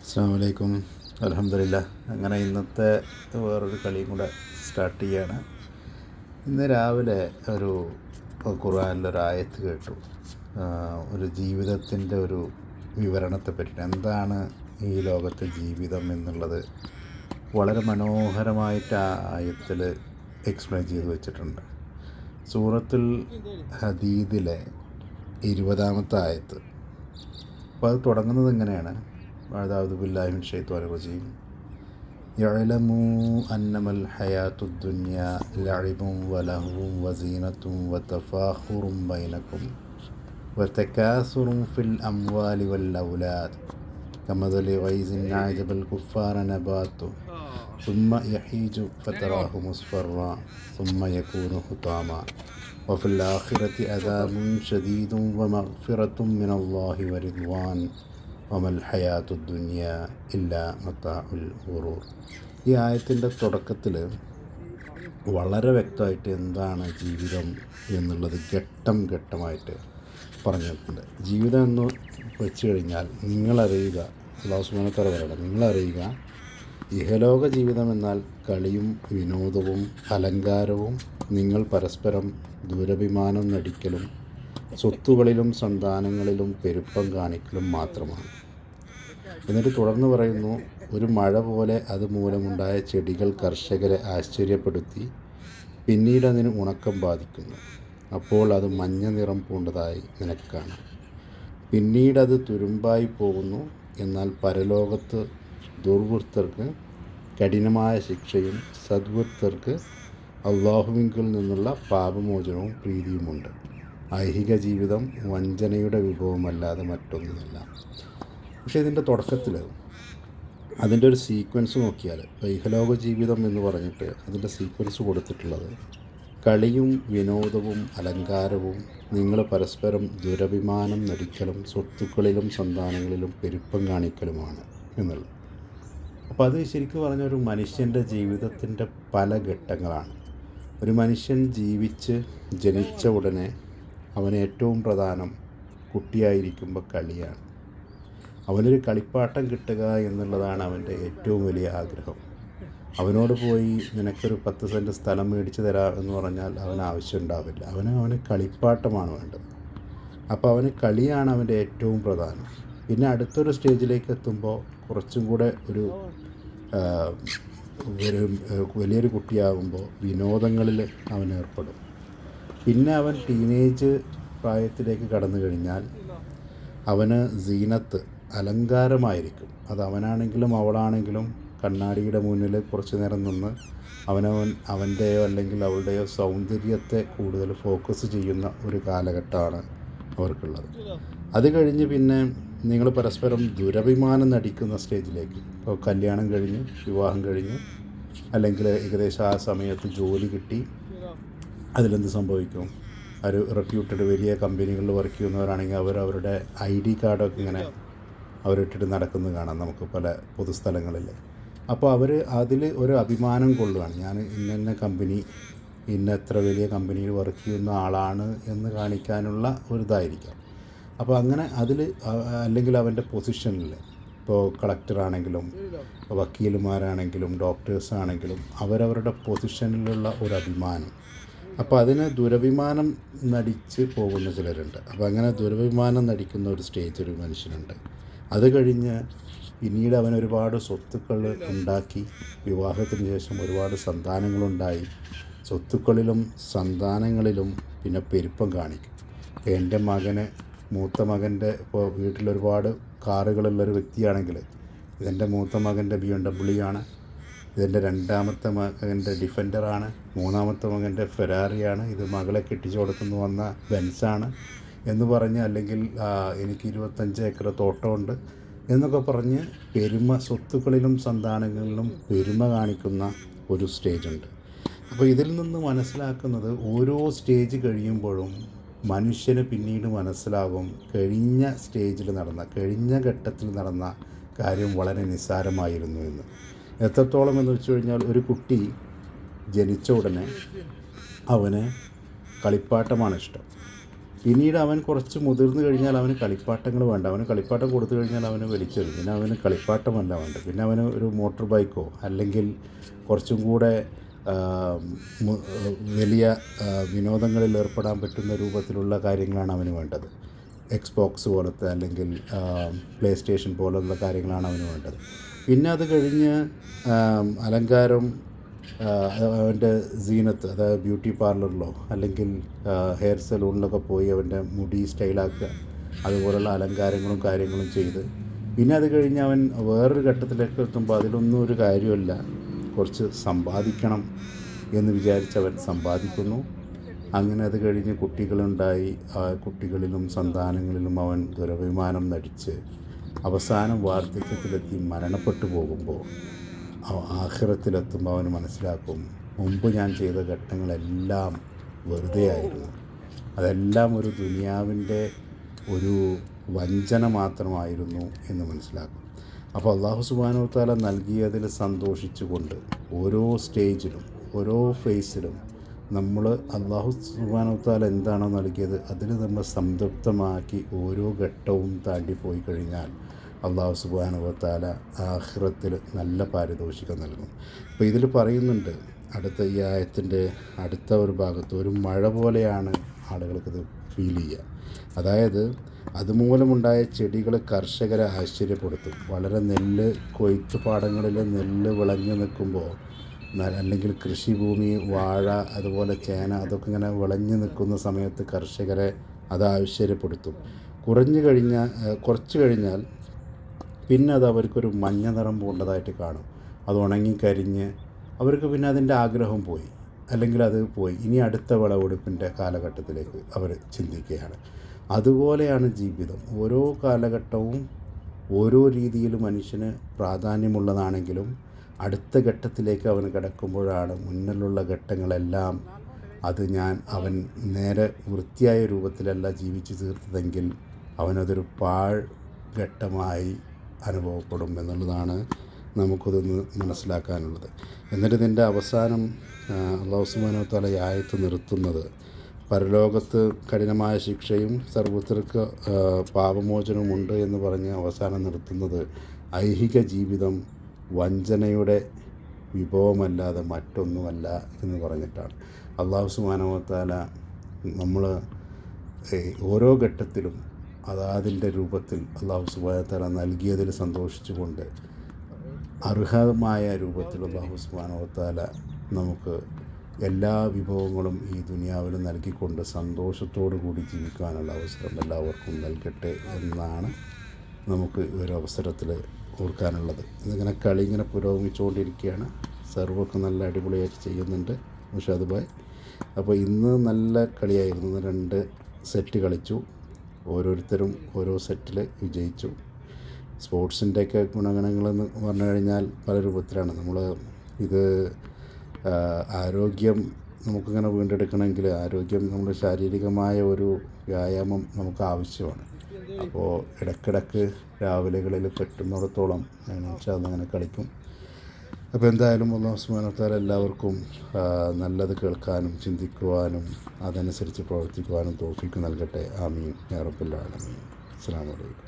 അസ്സലാമു അലൈക്കും. അൽഹംദുലില്ലാ. അങ്ങനെ ഇന്നത്തെ വേറൊരു കളിയും കൂടെ സ്റ്റാർട്ട് ചെയ്യാണ്. ഇന്ന് രാവിലെ ഒരു ഖുർആനിലൊരു ആയത്ത് കേട്ടു. ഒരു ജീവിതത്തിൻ്റെ ഒരു വിവരണത്തെ പറ്റിയിട്ട്, എന്താണ് ഈ ലോകത്തെ ജീവിതം എന്നുള്ളത് വളരെ മനോഹരമായിട്ട് ആ ആയത്തിൽ എക്സ്പ്ലെയിൻ ചെയ്ത് വെച്ചിട്ടുണ്ട്. സൂറത്തുൽ ഹദീദിലെ 20-ാമത്തെ ആയത്ത്. അപ്പോൾ അത് തുടങ്ങുന്നത് ഇങ്ങനെയാണ്: അഊദു ബില്ലാഹി മിനശ് ശൈത്വാനിർ റജീം. യഅലമൂ അന്നമൽ ഹയാത്തുദ് ദുനിയാ ലഅബുൻ വലഹ്വും വസീനത്തുൻ വതഫാഖുറുൻ ബൈനകും വതകാസുറുൻ ഫിൽ അംവാലി വൽ ഔലാദ് കമഥലി ഗൈസിൻ അഅജബൽ കുഫാര നബാതുഹു ثم يحيج فتراه مصفرا ثم يكون حطاما وفي الآخرة عذاب شديد ومغفرة من الله ورضوان വമൽ ഹയാത്തു ദുനിയ ഇല്ലാ മതാഉൽ ഗുറൂർ. ഈ ആയത്തിൻ്റെ തുടക്കത്തിൽ വളരെ വ്യക്തമായിട്ട് എന്താണ് ജീവിതം എന്നുള്ളത് ഘട്ടം ഘട്ടമായിട്ട് പറഞ്ഞിട്ടുണ്ട്. ജീവിതം എന്ന് വെച്ച് കഴിഞ്ഞാൽ നിങ്ങളറിയുക, അല്ലാഹു സുബ്ഹാനഹു വ തആല പറയണം, നിങ്ങളറിയുക, ഇഹലോക ജീവിതം എന്നാൽ കളിയും വിനോദവും അലങ്കാരവും നിങ്ങൾ പരസ്പരം ദുരഭിമാനം നടിക്കലും സ്വത്തുകളിലും സന്താനങ്ങളിലും പെരുപ്പം കാണിക്കലും മാത്രമാണ്. എന്നിട്ട് തുടർന്ന് പറയുന്നു, ഒരു മഴ പോലെ അതുമൂലമുണ്ടായ ചെടികൾ കർഷകരെ ആശ്ചര്യപ്പെടുത്തി പിന്നീട് അതിന് ഉണക്കം ബാധിക്കുന്നു. അപ്പോൾ അത് മഞ്ഞ നിറം പൂണ്ടതായി നിനക്ക് കാണാം. പിന്നീടത് തുരുമ്പായി പോകുന്നു. എന്നാൽ പരലോകത്ത് ദുർവൃത്തർക്ക് കഠിനമായ ശിക്ഷയും സദ്വൃത്തർക്ക് അള്ളാഹുവിങ്കിൽ നിന്നുള്ള പാപമോചനവും പ്രീതിയുമുണ്ട്. ഐഹിക ജീവിതം വഞ്ചനയുടെ വിഭവമല്ലാതെ മറ്റൊന്നുമല്ല. പക്ഷേ ഇതിൻ്റെ തുടക്കത്തിൽ അതിൻ്റെ ഒരു സീക്വൻസ് നോക്കിയാൽ, ഇഹലോക ജീവിതം എന്ന് പറഞ്ഞിട്ട് അതിൻ്റെ സീക്വൻസ് കൊടുത്തിട്ടുള്ളത് കളിയും വിനോദവും അലങ്കാരവും നിങ്ങൾ പരസ്പരം ദുരഭിമാനം നടിക്കലും സ്വത്തുക്കളിലും സന്താനങ്ങളിലും പെരുപ്പം കാണിക്കലുമാണ് എന്നുള്ളത്. അപ്പോൾ അത് ശരിക്കും പറഞ്ഞ ഒരു മനുഷ്യൻ്റെ ജീവിതത്തിൻ്റെ പല ഘട്ടങ്ങളാണ്. ഒരു മനുഷ്യൻ ജനിച്ച ഉടനെ അവന് ഏറ്റവും പ്രധാനം കുട്ടിയായിരിക്കുമ്പോൾ കളിയാണ്. അവനൊരു കളിപ്പാട്ടം കിട്ടുക എന്നുള്ളതാണ് അവൻ്റെ ഏറ്റവും വലിയ ആഗ്രഹം. അവനോട് പോയി നിനക്കൊരു 10 സെൻറ്റ് സ്ഥലം മേടിച്ച് തരാം എന്ന് പറഞ്ഞാൽ അവന് ആവശ്യം ഉണ്ടാവില്ല. അവന് കളിപ്പാട്ടമാണ് വേണ്ടത്. അപ്പോൾ അവന് കളിയാണ് അവൻ്റെ ഏറ്റവും പ്രധാനം. പിന്നെ അടുത്തൊരു സ്റ്റേജിലേക്ക് എത്തുമ്പോൾ കുറച്ചും കൂടെ ഒരു വലിയൊരു കുട്ടിയാകുമ്പോൾ വിനോദങ്ങളിൽ അവൻ ഏർപ്പെടും. പിന്നെ അവൻ ടീനേജ് പ്രായത്തിലേക്ക് കടന്നു കഴിഞ്ഞാൽ അവന് സീനത്ത്, അലങ്കാരമായിരിക്കും. അത് അവനാണെങ്കിലും അവളാണെങ്കിലും കണ്ണാടിയുടെ മുന്നിൽ കുറച്ച് നേരം നിന്ന് അവൻ്റെയോ അല്ലെങ്കിൽ അവളുടെയോ സൗന്ദര്യത്തെ കൂടുതൽ ഫോക്കസ് ചെയ്യുന്ന ഒരു കാലഘട്ടമാണ് അവർക്കുള്ളത്. അത് കഴിഞ്ഞ് പിന്നെ നിങ്ങൾ പരസ്പരം ദുരഭിമാനം നടിക്കുന്ന സ്റ്റേജിലേക്ക്, ഇപ്പോൾ കല്യാണം കഴിഞ്ഞ് വിവാഹം കഴിഞ്ഞ് അല്ലെങ്കിൽ ഏകദേശം ആ സമയത്ത് ജോലി കിട്ടി, അതിലെന്ത് സംഭവിക്കും? ഒരു റെപ്യൂട്ടഡ് വലിയ കമ്പനികളിൽ വർക്ക് ചെയ്യുന്നവരാണെങ്കിൽ അവരുടെ ID കാർഡൊക്കെ ഇങ്ങനെ അവരിട്ടിട്ട് നടക്കുന്നത് കാണാം നമുക്ക് പല പൊതുസ്ഥലങ്ങളിൽ. അപ്പോൾ അതിൽ ഒരു അഭിമാനം കൊള്ളുകയാണ്, ഞാൻ ഇന്ന കമ്പനി, എത്ര വലിയ കമ്പനിയിൽ വർക്ക് ചെയ്യുന്ന ആളാണ് എന്ന് കാണിക്കാനുള്ള ഒരു ഇതായിരിക്കാം. അപ്പോൾ അങ്ങനെ അതിൽ, അല്ലെങ്കിൽ അവൻ്റെ പൊസിഷനിൽ, ഇപ്പോൾ കളക്ടറാണെങ്കിലും വക്കീലുമാരാണെങ്കിലും ഡോക്ടേഴ്സാണെങ്കിലും അവരവരുടെ പൊസിഷനിലുള്ള ഒരു അഭിമാനം. അപ്പോൾ അതിന് ദുരഭിമാനം നടിച്ച് പോകുന്ന ചിലരുണ്ട്. അപ്പോൾ അങ്ങനെ ദുരഭിമാനം നടിക്കുന്ന ഒരു സ്റ്റേജ് ഒരു മനുഷ്യനുണ്ട്. അത് കഴിഞ്ഞ് പിന്നീട് അവൻ ഒരുപാട് സ്വത്തുക്കൾ ഉണ്ടാക്കി, വിവാഹത്തിന് ശേഷം ഒരുപാട് സന്താനങ്ങളുണ്ടായി, സ്വത്തുക്കളിലും സന്താനങ്ങളിലും പിന്നെ പെരുപ്പം കാണിക്കും. എൻ്റെ മൂത്ത മകൻ്റെ, ഇപ്പോൾ വീട്ടിലൊരുപാട് കാറുകളുള്ളൊരു വ്യക്തിയാണെങ്കിൽ ഇതെൻ്റെ മൂത്ത മകൻ്റെ BMW ആണ്, ഇതെൻ്റെ രണ്ടാമത്തെ മകൻ്റെ ഡിഫൻഡറാണ്, മൂന്നാമത്തെ മകൻ്റെ ഫെരാറിയാണ്, ഇത് മകളെ കെട്ടിച്ചു കൊടുത്തുനിന്ന് വന്ന ബെൻസാണ് എന്ന് പറഞ്ഞ്, അല്ലെങ്കിൽ എനിക്ക് 25 ഏക്കർ തോട്ടമുണ്ട് എന്നൊക്കെ പറഞ്ഞ് സ്വത്തുക്കളിലും സന്താനങ്ങളിലും പെരുമ കാണിക്കുന്ന ഒരു സ്റ്റേജുണ്ട്. അപ്പോൾ ഇതിൽ നിന്ന് മനസ്സിലാക്കുന്നത്, ഓരോ സ്റ്റേജ് കഴിയുമ്പോഴും മനുഷ്യന് പിന്നീട് മനസ്സിലാകും കഴിഞ്ഞ ഘട്ടത്തിൽ നടന്ന കാര്യം വളരെ നിസ്സാരമായിരുന്നു എന്ന്. എത്രത്തോളം എന്ന് വെച്ച് കഴിഞ്ഞാൽ, ഒരു കുട്ടി ജനിച്ച ഉടനെ അവന് കളിപ്പാട്ടമാണ് ഇഷ്ടം. പിന്നീട് അവൻ കുറച്ച് മുതിർന്നു കഴിഞ്ഞാൽ അവന് കളിപ്പാട്ടങ്ങൾ വേണ്ട. അവന് കളിപ്പാട്ടം കൊടുത്തു കഴിഞ്ഞാൽ അവന് വലിച്ചെറിയും. പിന്നെ അവന് കളിപ്പാട്ടമല്ല വേണ്ട. പിന്നെ അവന് ഒരു മോട്ടോർ ബൈക്കോ അല്ലെങ്കിൽ കുറച്ചും കൂടെ വലിയ വിനോദങ്ങളിൽ ഏർപ്പെടാൻ പറ്റുന്ന രൂപത്തിലുള്ള കാര്യങ്ങളാണ് അവന് വേണ്ടത്. എക്സ്ബോക്സ് പോലത്തെ അല്ലെങ്കിൽ പ്ലേ സ്റ്റേഷൻ പോലുള്ള കാര്യങ്ങളാണ് അവന് വേണ്ടത്. പിന്നെ അത് കഴിഞ്ഞ് അലങ്കാരം, അവൻ്റെ സീനത്ത്, അതായത് ബ്യൂട്ടി പാർലറിലോ അല്ലെങ്കിൽ ഹെയർ സലൂണിലൊക്കെ പോയി അവൻ്റെ മുടി സ്റ്റൈലാക്കുക, അതുപോലുള്ള അലങ്കാരങ്ങളും കാര്യങ്ങളും ചെയ്ത് പിന്നെ അത് കഴിഞ്ഞ് അവൻ വേറൊരു ഘട്ടത്തിലേക്ക് എത്തുമ്പോൾ അതിലൊന്നും ഒരു കാര്യമല്ല, കുറച്ച് സമ്പാദിക്കണം എന്ന് വിചാരിച്ചവൻ സമ്പാദിക്കുന്നു. അങ്ങനെ അത് കഴിഞ്ഞ് കുട്ടികളുണ്ടായി. ആ കുട്ടികളിലും സന്താനങ്ങളിലും അവൻ ദുരഭിമാനം നടിച്ച് അവസാനം വാർദ്ധക്യത്തിലെത്തി മരണപ്പെട്ടു പോകുമ്പോൾ ആഖിറത്തിലെത്തുമ്പോൾ അവന് മനസ്സിലാക്കും, മുമ്പ് ഞാൻ ചെയ്ത ഘട്ടങ്ങളെല്ലാം വെറുതെയായിരുന്നു, അതെല്ലാം ഒരു ദുനിയാവിൻ്റെ ഒരു വഞ്ചന മാത്രമായിരുന്നു എന്ന് മനസ്സിലാക്കും. അപ്പോൾ അല്ലാഹു സുബ്ഹാനഹു വ തആല നൽകിയതിൽ സന്തോഷിച്ചുകൊണ്ട് ഓരോ സ്റ്റേജിലും ഓരോ ഫേസിലും നമ്മൾ അല്ലാഹു സുബ്ഹാനഹു വ തആല എന്താണോ നൽകിയത് അതിൽ നമ്മൾ സംതൃപ്തമാക്കി ഓരോ ഘട്ടവും താണ്ടി പോയി കഴിഞ്ഞാൽ അല്ലാഹു സുബ്ഹാനഹു വ തആല ആഖിറത്തിൽ നല്ല പാരിതോഷികം നൽകും. അപ്പോൾ ഇതിൽ പറയുന്നുണ്ട്, അടുത്ത ഈ ആയത്തിൻ്റെ അടുത്ത ഒരു ഭാഗത്ത്, ഒരു മഴ പോലെയാണ് ആളുകൾക്കിത് ഫീൽ ചെയ്യുക. അതായത് അതുമൂലമുണ്ടായ ചെടികൾ കർഷകരെ ആശ്ചര്യപ്പെടുത്തും. വളരെ നെല്ല് കൊയ്ത്ത് പാടങ്ങളിൽ നെല്ല് വിളഞ്ഞു നിൽക്കുമ്പോൾ, അല്ലെങ്കിൽ കൃഷിഭൂമി, വാഴ, അതുപോലെ ചേന, അതൊക്കെ ഇങ്ങനെ വിളഞ്ഞു നിൽക്കുന്ന സമയത്ത് കർഷകരെ അത് ആശ്ചര്യപ്പെടുത്തും. കുറച്ച് കഴിഞ്ഞാൽ പിന്നെ അത് അവർക്കൊരു മഞ്ഞ നിറം പൂണ്ടതായിട്ട് കാണും. അത് ഉണങ്ങിക്കരിഞ്ഞ് അവർക്ക് പിന്നെ അതിൻ്റെ ആഗ്രഹം പോയി, അല്ലെങ്കിൽ അത് പോയി, ഇനി അടുത്ത വിളവെടുപ്പിൻ്റെ കാലഘട്ടത്തിലേക്ക് അവർ ചിന്തിക്കുകയാണ്. അതുപോലെയാണ് ജീവിതം. ഓരോ കാലഘട്ടവും ഓരോ രീതിയിൽ മനുഷ്യന് പ്രാധാന്യമുള്ളതാണെങ്കിലും അടുത്ത ഘട്ടത്തിലേക്ക് അവൻ കിടക്കുമ്പോഴാണ് മുന്നിലുള്ള ഘട്ടങ്ങളെല്ലാം അവൻ നേരെ വൃത്തിയായ രൂപത്തിലല്ല ജീവിച്ചു തീർത്തതെങ്കിൽ അവനതൊരു ഘട്ടമായി അനുഭവപ്പെടും എന്നുള്ളതാണ് നമുക്കതൊന്ന് മനസ്സിലാക്കാനുള്ളത്. എന്നിട്ട് ഇതിൻ്റെ അവസാനം അല്ലാഹു സുബ്ഹാനഹു വ തആല ഈ ആയത്ത് നിർത്തുന്നത് പരലോകത്ത് കഠിനമായ ശിക്ഷയും സർവ്വതർക്ക് പാപമോചനവുമുണ്ട് എന്ന് പറഞ്ഞ് അവസാനം നിർത്തുന്നത് ഐഹിക ജീവിതം വഞ്ചനയുടെ വിഭവമല്ലാതെ മറ്റൊന്നുമല്ല എന്ന് പറഞ്ഞിട്ടാണ്. അല്ലാഹു സുബ്ഹാനഹു വ തആല നമ്മൾ ഓരോ ഘട്ടത്തിലും അതിൻ്റെ രൂപത്തിൽ അല്ലാഹു സുബ്ഹാനഹു വ തആല നൽകിയതിൽ സന്തോഷിച്ചുകൊണ്ട് അർഹമായ രൂപത്തിൽ അല്ലാഹു സുബ്ഹാനഹു വ തആല നമുക്ക് എല്ലാ വിഭവങ്ങളും ഈ ദുനിയാവിൽ നൽകിക്കൊണ്ട് സന്തോഷത്തോടു കൂടി ജീവിക്കാനുള്ള അവസരം എല്ലാവർക്കും നൽകട്ടെ എന്നാണ് നമുക്ക് ഈ ഒരു അവസരത്തിൽ ഓർക്കാനുള്ളത്. ഇതിങ്ങനെ കളി ഇങ്ങനെ പുരോഗമിച്ചുകൊണ്ടിരിക്കുകയാണ്. സെർവൊക്കെ നല്ല അടിപൊളിയായിട്ട് ചെയ്യുന്നുണ്ട് മുഷാദ് ഭായ്. അപ്പോൾ ഇന്ന് നല്ല കളിയായിരുന്നു. 2 സെറ്റ് കളിച്ചു. ഓരോരുത്തരും ഓരോ സെറ്റിൽ വിജയിച്ചു. സ്പോർട്സിൻ്റെയൊക്കെ ഗുണഗണങ്ങളെന്ന് പറഞ്ഞു കഴിഞ്ഞാൽ പല രൂപത്തിലാണ്. ഇത് ആരോഗ്യം നമുക്കിങ്ങനെ വീണ്ടെടുക്കണമെങ്കിൽ നമ്മുടെ ശാരീരികമായ ഒരു വ്യായാമം നമുക്ക് ആവശ്യമാണ്. അപ്പോൾ ഇടയ്ക്കിടയ്ക്ക് രാവിലെകളിൽ പറ്റുന്നിടത്തോളം അങ്ങനെ കളിക്കും. അപ്പോൾ എന്തായാലും അല്ലാഹു സുബ്ഹാനഹു വ തആല എല്ലാവർക്കും നല്ലത് കേൾക്കാനും ചിന്തിക്കുവാനും അതനുസരിച്ച് പ്രവർത്തിക്കുവാനും തൗഫീഖ് നൽകട്ടെ. ആമീൻ യാ റബ്ബൽ ആലമീൻ. അസ്സലാമു അലൈക്കും.